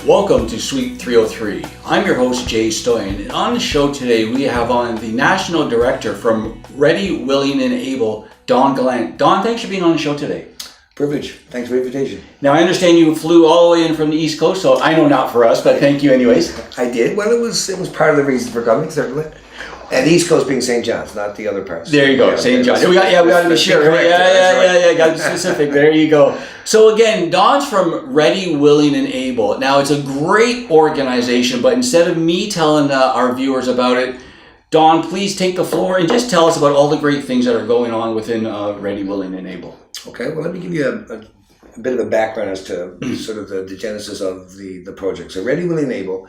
Welcome to Suite 303. I'm your host, Jay Stoyan, and on the show today we have on the National Director from Ready, Willing, and Able, Don Gallant. Don, thanks for being on the show today. Privilege. Thanks for the invitation. Now, I understand you flew all the way in from the East Coast, so I know not for us, but thank you anyways. I did. Well, it was part of the reason for coming, certainly. And the East Coast being St. John's, not the other parts. There you go, St. John's. We got to be sure. Yeah, got to be specific. There you go. So again, Don's from Ready, Willing, and Able. Now, it's a great organization, but instead of me telling our viewers about it, Don, please take the floor and just tell us about all the great things that are going on within Ready, Willing, and Able. Okay, well, let me give you a bit of a background as to sort of the genesis of the project. So Ready, Willing, and Able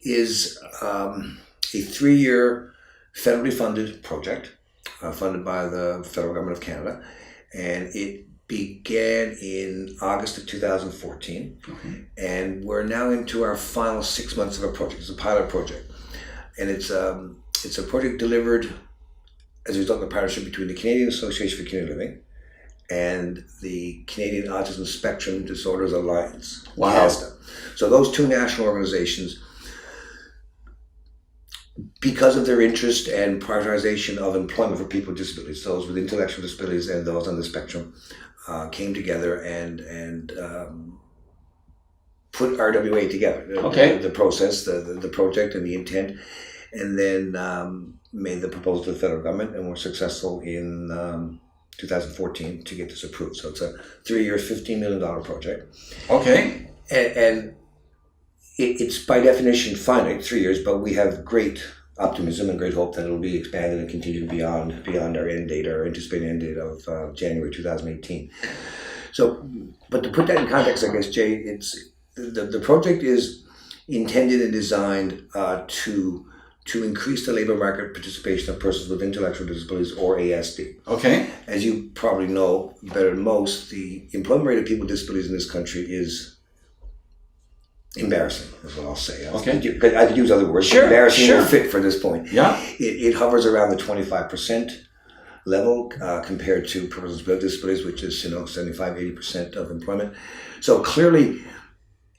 is a 3-year federally funded project funded by the federal government of Canada, and it began in August of 2014, and we're now into our final 6 months of a project. It's a pilot project, and it's a project delivered as a result of a partnership between the Canadian Association for Community Living and the Canadian Autism Spectrum Disorders Alliance. Wow. CASTA. So those two national organizations, because of their interest and prioritization of employment for people with disabilities, those with intellectual disabilities and those on the spectrum, came together and put RWA together. The process, the project and the intent, and then made the proposal to the federal government, and were successful in 2014 to get this approved. So it's a 3-year, $15 million project. Okay. And it's by definition finite, 3 years, but we have great optimism and great hope that it'll be expanded and continue beyond our end date, our anticipated end date of January 2018. So, but to put that in context, I guess, Jay, it's the project is intended and designed to increase the labor market participation of persons with intellectual disabilities or ASD. Okay. As you probably know better than most, the employment rate of people with disabilities in this country is embarrassing, is what I'll say. Okay. I could use other words. Sure. Embarrassing will fit for this point. Yeah. It hovers around the 25% level compared to persons with disabilities, which is 75-80% of employment. So clearly,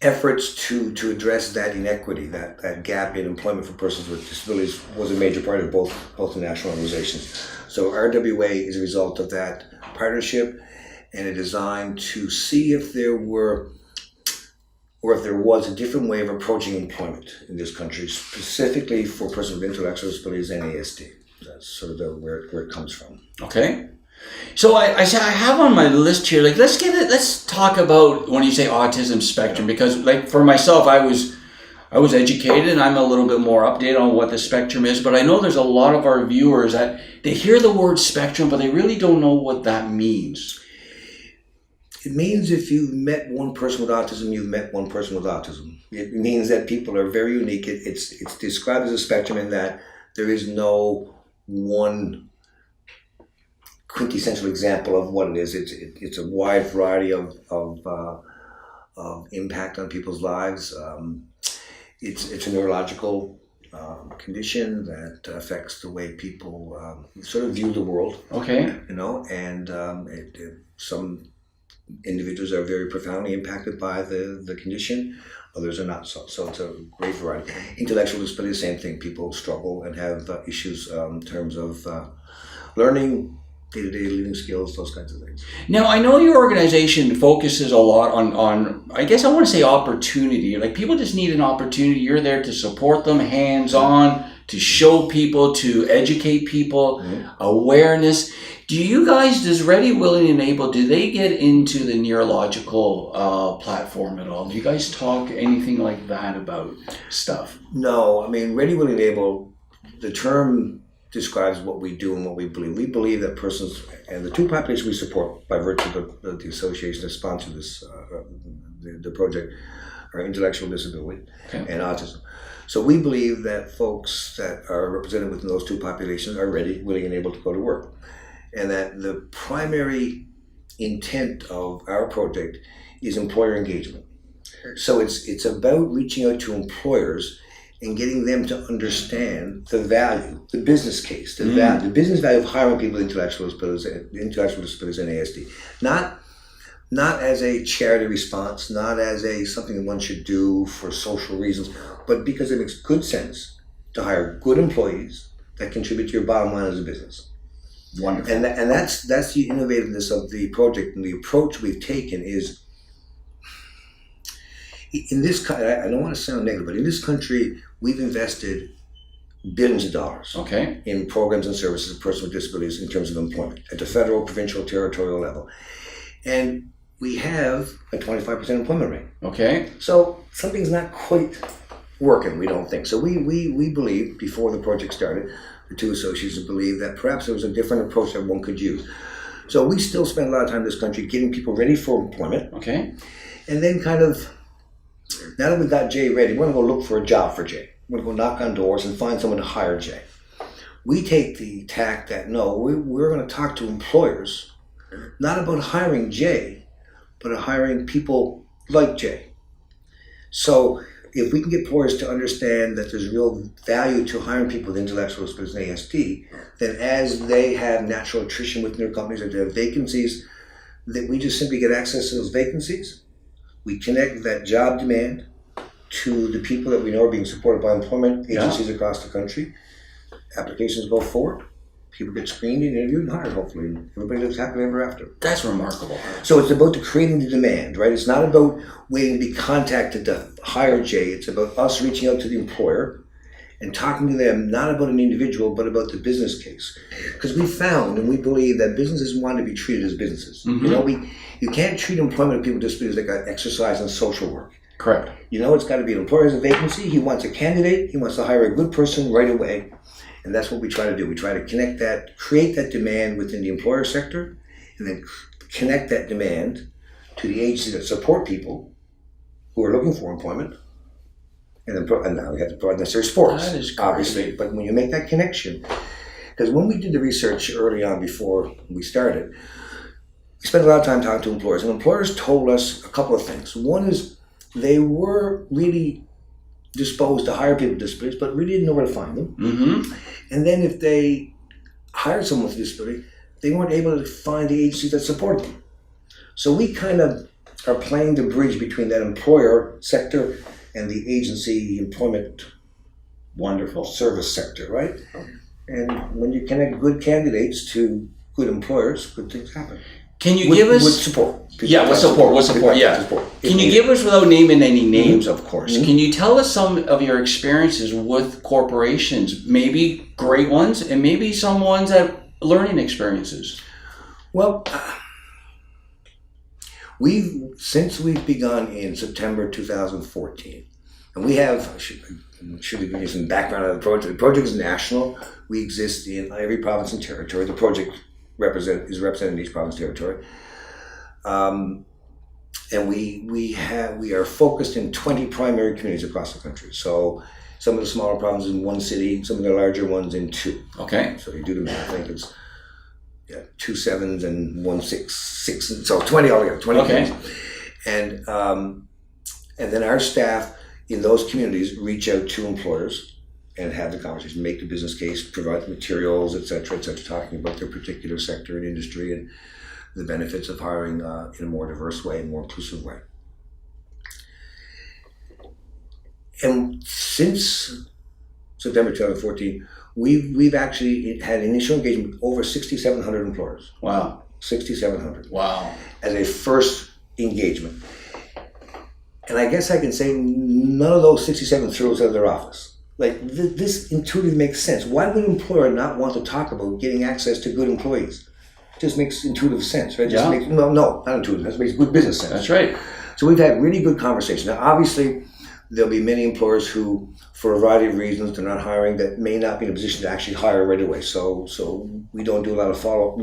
efforts to address that inequity, that gap in employment for persons with disabilities, was a major part of both the national organizations. So RWA is a result of that partnership, and a design to see if there was a different way of approaching employment in this country, specifically for persons with intellectual disabilities and ASD. That's sort of where it comes from. Okay. So I have on my list here, like, let's talk about when you say autism spectrum, because like for myself, I was educated and I'm a little bit more updated on what the spectrum is, but I know there's a lot of our viewers that they hear the word spectrum, but they really don't know what that means. It means if you've met one person with autism, you've met one person with autism. It means that people are very unique. It's described as a spectrum in that there is no one quintessential example of what it is. It's a wide variety of impact on people's lives. It's a neurological condition that affects the way people sort of view the world. Okay. And some individuals are very profoundly impacted by the condition. Others are not so. So it's a great variety. Intellectual disability, same thing. People struggle and have issues in terms of learning, day-to-day living skills, those kinds of things. Now, I know your organization focuses a lot on I guess I want to say opportunity. Like, people just need an opportunity. You're there to support them hands-on, to show people, to educate people, awareness. Does Ready, Willing, and Able, do they get into the neurological platform at all? Do you guys talk anything like that about stuff? No, I mean, Ready, Willing, and Able, the term describes what we do and what we believe. We believe that persons, and the two populations we support by virtue of the association that sponsored this, the project, are intellectual disability and autism. So we believe that folks that are represented within those two populations are ready, willing, and able to go to work. And that the primary intent of our project is employer engagement. So it's about reaching out to employers and getting them to understand the value, the business case, the business value of hiring people with intellectual disabilities and ASD. not as a charity response, not as a something that one should do for social reasons, but because it makes good sense to hire good employees that contribute to your bottom line as a business. Wonderful. And that's the innovativeness of the project, and the approach we've taken is, in this country, I don't want to sound negative, but in this country, we've invested billions of dollars in programs and services of persons with disabilities in terms of employment at the federal, provincial, territorial level. And we have a 25% employment rate. Okay. So something's not quite working, we don't think. So we believe, before the project started, the two associates believed that perhaps there was a different approach that one could use. So we still spend a lot of time in this country getting people ready for employment. Okay. And then kind of, now that we've got Jay ready, we're going to go look for a job for Jay. We're going to go knock on doors and find someone to hire Jay. We take the tack that, no, we're going to talk to employers, not about hiring Jay, but hiring people like Jay. So if we can get employers to understand that there's real value to hiring people with intellectual disabilities and ASD, then as they have natural attrition within their companies, or they have vacancies, that we just simply get access to those vacancies. We connect that job demand to the people that we know are being supported by employment agencies across the country. Applications go forward. People get screened and interviewed and hired, hopefully. And everybody lives happily ever after. That's remarkable. So it's about creating the demand, right? It's not about waiting to be contacted to hire Jay. It's about us reaching out to the employer and talking to them, not about an individual, but about the business case. Because we found and we believe that businesses want to be treated as businesses. Mm-hmm. You know, you can't treat employment of people with disabilities like exercise and social work. Correct. You know, it's got to be an employer has a vacancy. He wants a candidate. He wants to hire a good person right away. And that's what we try to do. We try to connect that, create that demand within the employer sector, and then connect that demand to the agencies that support people who are looking for employment. And now we have to provide necessary supports, That is obviously. But when you make that connection, because when we did the research early on before we started, we spent a lot of time talking to employers, and employers told us a couple of things. One is they were really disposed to hire people with disabilities, but really didn't know where to find them. Mm-hmm. And then if they hired someone with a disability, they weren't able to find the agencies that support them. So we kind of are playing the bridge between that employer sector and the agency employment Wonderful service sector, right? And when you connect good candidates to good employers, good things happen. Can you give us... With support. Yeah, with support, yeah. Can you give us, without naming any names, of course, can you tell us some of your experiences with corporations, maybe great ones, and maybe some ones that learning experiences? Well, since we've begun in September 2014, and we have, should give you some background on the project. The project is national. We exist in every province and territory. The project is represented in each province and territory. And we are focused in 20 primary communities across the country. So some of the smaller provinces in one city, some of the larger ones in two. Okay. So you do the math. I think it's 2 7s and 1 6, so 20 altogether. 20 communities. And then our staff in those communities reach out to employers and have the conversation, make the business case, provide the materials, et cetera, talking about their particular sector and industry and the benefits of hiring in a more diverse way, more inclusive way. And since September 2014, we've actually had initial engagement with over 6,700 employers. Wow. 6,700. Wow. As a first engagement. And I guess I can say none of those 67 threw us out of their office. Like, this intuitively makes sense. Why would an employer not want to talk about getting access to good employees? It just makes intuitive sense, right? Yeah. No, not intuitive. It makes good business sense. That's right. So we've had really good conversations. Now, obviously, there'll be many employers who, for a variety of reasons, they're not hiring, that may not be in a position to actually hire right away. So we don't do a lot of follow-up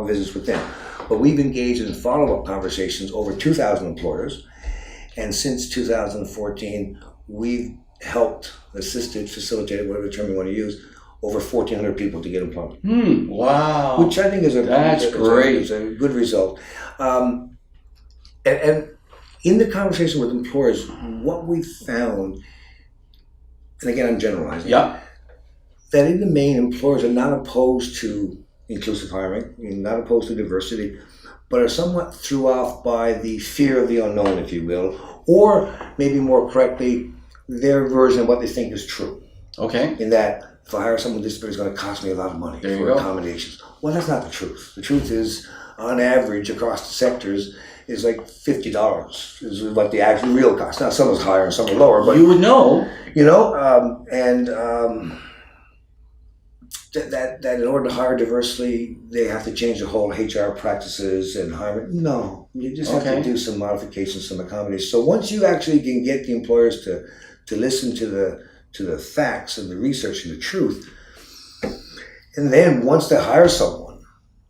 visits with them. But we've engaged in follow-up conversations over 2,000 employers. And since 2014, we've helped, assisted, facilitated, whatever term you want to use, over 1,400 people to get employment. Wow. Which I think is a good result. And in the conversation with employers, what we found, and again I'm generalizing, that in the main employers are not opposed to inclusive hiring, not opposed to diversity, but are somewhat threw off by the fear of the unknown, if you will, or maybe more correctly, their version of what they think is true. Okay. In that, if I hire someone with disability, it's going to cost me a lot of money for accommodations. Well, that's not the truth. The truth is, on average, across the sectors, is like $50 is what the actual real cost. Now, some is higher and some are lower, but you would know. You know, that in order to hire diversely, they have to change the whole HR practices and hiring. No, you just have to do some modifications, some accommodations. So once you actually can get the employers to listen to the facts and the research and the truth, and then once they hire someone,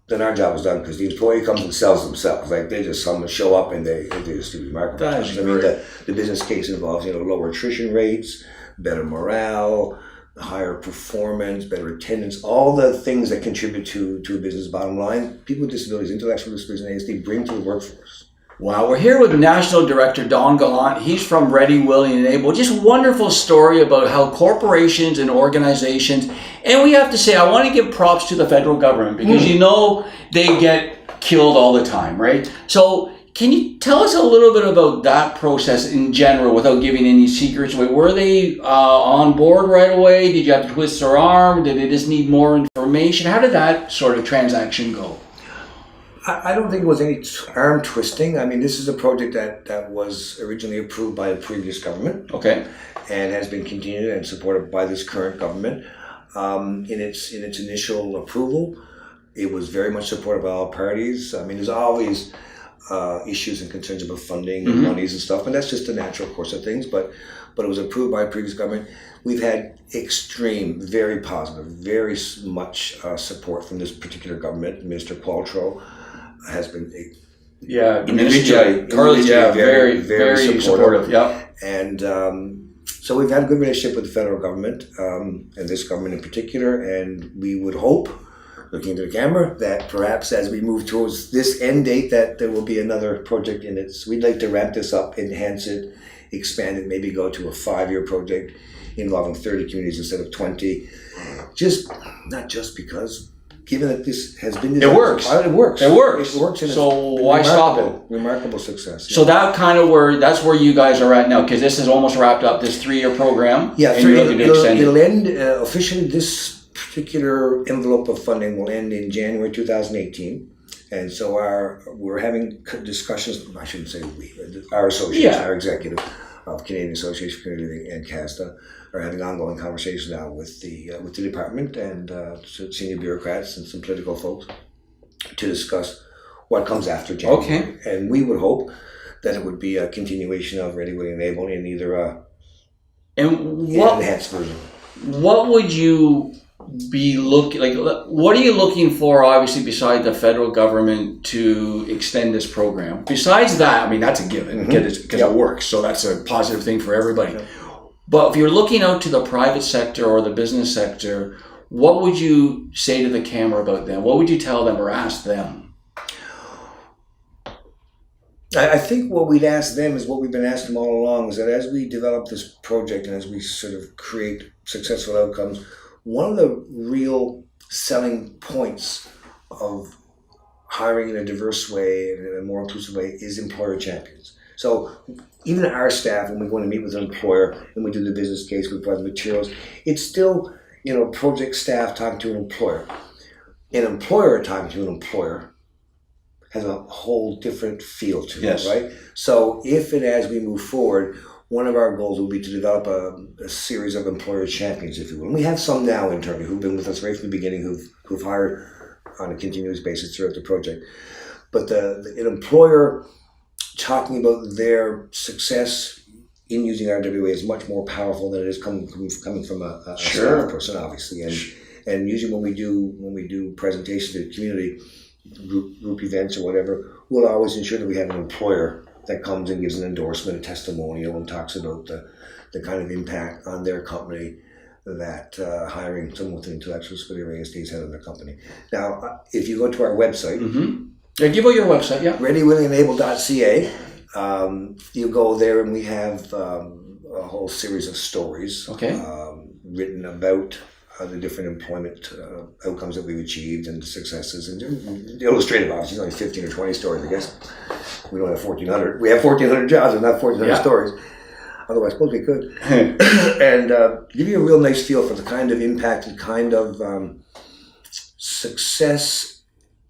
then our job is done, because the employee comes and sells themselves. Like, they just show up and they just do remarkable. I mean, the business case involves, lower attrition rates, better morale, higher performance, better attendance, all the things that contribute to a business bottom line. People with disabilities, intellectual disabilities, and ASD bring to the workforce. Wow, we're here with National Director Don Gallant. He's from Ready, Willing, and Able. Just wonderful story about how corporations and organizations, and we have to say, I want to give props to the federal government, because they get killed all the time, right? So can you tell us a little bit about that process in general without giving any secrets away? Were they on board right away? Did you have to twist their arm? Did they just need more information? How did that sort of transaction go? I don't think it was any arm twisting. I mean, this is a project that was originally approved by a previous government. Okay. And has been continued and supported by this current government. In its initial approval, it was very much supported by all parties. I mean, there's always issues and concerns about funding and monies and stuff, and that's just the natural course of things. But it was approved by a previous government. We've had extreme, very positive, very much support from this particular government. Minister Qualtrough has been very supportive. Yeah, and so we've had a good relationship with the federal government and this government in particular, and we would hope, looking into the camera, that perhaps as we move towards this end date, that there will be another project in it. So we'd like to ramp this up, enhance it, expand it, maybe go to a 5-year project involving 30 communities instead of 20. Not just because, given that this has been... It works. It works. So why stop it? Remarkable success. Yeah. So that's where you guys are at now, because this is almost wrapped up, this 3-year program. Yeah, it'll end officially. This particular envelope of funding will end in January 2018. And so we're having discussions, I shouldn't say we, our association, our executive of Canadian Association for Community Living and CASTA are having ongoing conversations now with the department and senior bureaucrats and some political folks to discuss what comes after January. Okay. And we would hope that it would be a continuation of Ready, Willing, Able in either enhanced version. What would you be looking like? What are you looking for, obviously, besides the federal government to extend this program? Besides that, I mean, that's a given because it works, so that's a positive thing for everybody. Yep. But if you're looking out to the private sector or the business sector, what would you say to the camera about them? What would you tell them or ask them? I think what we'd ask them is what we've been asking them all along, is that as we develop this project and as we sort of create successful outcomes, one of the real selling points of hiring in a diverse way and in a more inclusive way is employer champions. So even our staff, when we go to meet with an employer and we do the business case, we provide the materials, it's still, project staff talking to an employer. An employer talking to an employer has a whole different feel to it, right? So if and as we move forward, one of our goals will be to develop a series of employer champions, if you will. And we have some now internally who've been with us right from the beginning, who've hired on a continuous basis throughout the project. But an employer talking about their success in using RWA is much more powerful than it is coming from a staff person, obviously. And usually when we do presentations to the community, group events or whatever, we'll always ensure that we have an employer that comes and gives an endorsement, a testimonial, and talks about the kind of impact on their company that hiring someone with an intellectual disability or ASD has had on their company. Now, if you go to our website, give out your website, ReadyWillingAble.ca, you go there and we have a whole series of stories written about the different employment outcomes that we've achieved and the successes. And the illustrative, obviously, only 15 or 20 stories, I guess. We don't have 1,400. We have 1,400 jobs, and not 1,400 stories. Although I suppose we could. And give you a real nice feel for the kind of impact and kind of success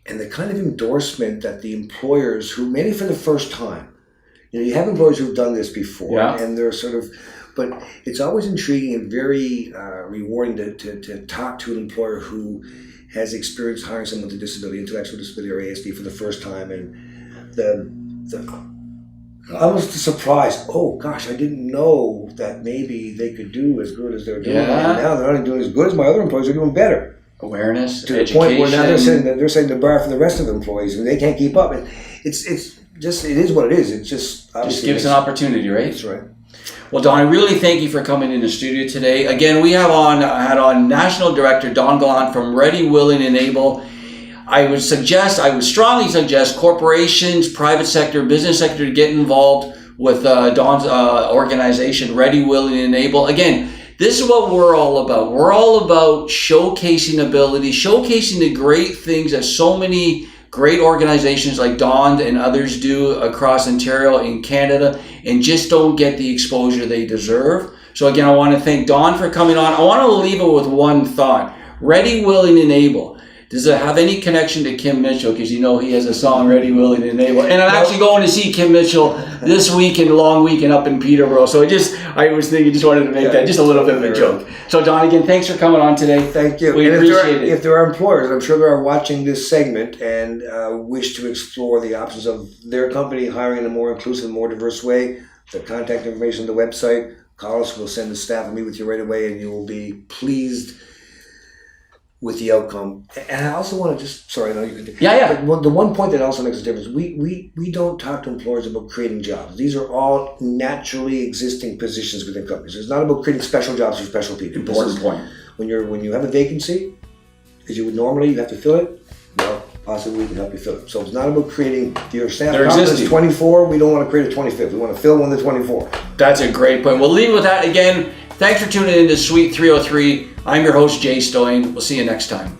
and the kind of endorsement that the employers who, maybe for the first time, you have employers who've done this before, and they're sort of, but it's always intriguing and very rewarding to talk to an employer who has experienced hiring someone with a disability, intellectual disability or ASD for the first time, and almost the surprise, oh gosh, I didn't know that maybe they could do as good as they're doing. And now they're not only doing as good as my other employees, they're doing better. Awareness, to education. The point where now they're setting the bar for the rest of the employees, and they can't keep up. It's just, it is what it is. It just gives an opportunity, right? That's right. Well, Don, I really thank you for coming in the studio today. Again, we had on National Director Don Gallant from ReadyWillingAble. I would strongly suggest corporations, private sector, business sector to get involved with Don's organization, ReadyWillingAble. Again, this is what we're all about. We're all about showcasing ability, showcasing the great things that so many great organizations like Don and others do across Ontario and Canada, and just don't get the exposure they deserve. So again, I want to thank Don for coming on. I want to leave it with one thought. ReadyWillingAble. Does it have any connection to Kim Mitchell? Because he has a song, ReadyWillingAble. And I'm actually going to see Kim Mitchell this weekend, long weekend up in Peterborough. So I was thinking, just wanted to make that just a little bit of a joke. So Don, again, thanks for coming on today. Thank you. We appreciate it. If there are employers, I'm sure they are watching this segment and wish to explore the options of their company hiring in a more inclusive, more diverse way, the contact information on the website. Call us. We'll send the staff and meet with you right away, and you will be pleased with the outcome. And I also want to sorry, I know you can. But the one point that also makes a difference, we don't talk to employers about creating jobs. These are all naturally existing positions within companies. It's not about creating special jobs for special people. Important point. When you have a vacancy, as you would normally, you have to fill it. Well, possibly we can help you fill it. So it's not about creating your staff is 24. We don't want to create a 25th. We want to fill one of the 24. That's a great point. We'll leave with that again. Thanks for tuning in to Suite 303. I'm your host, Jay Stoyan. We'll see you next time.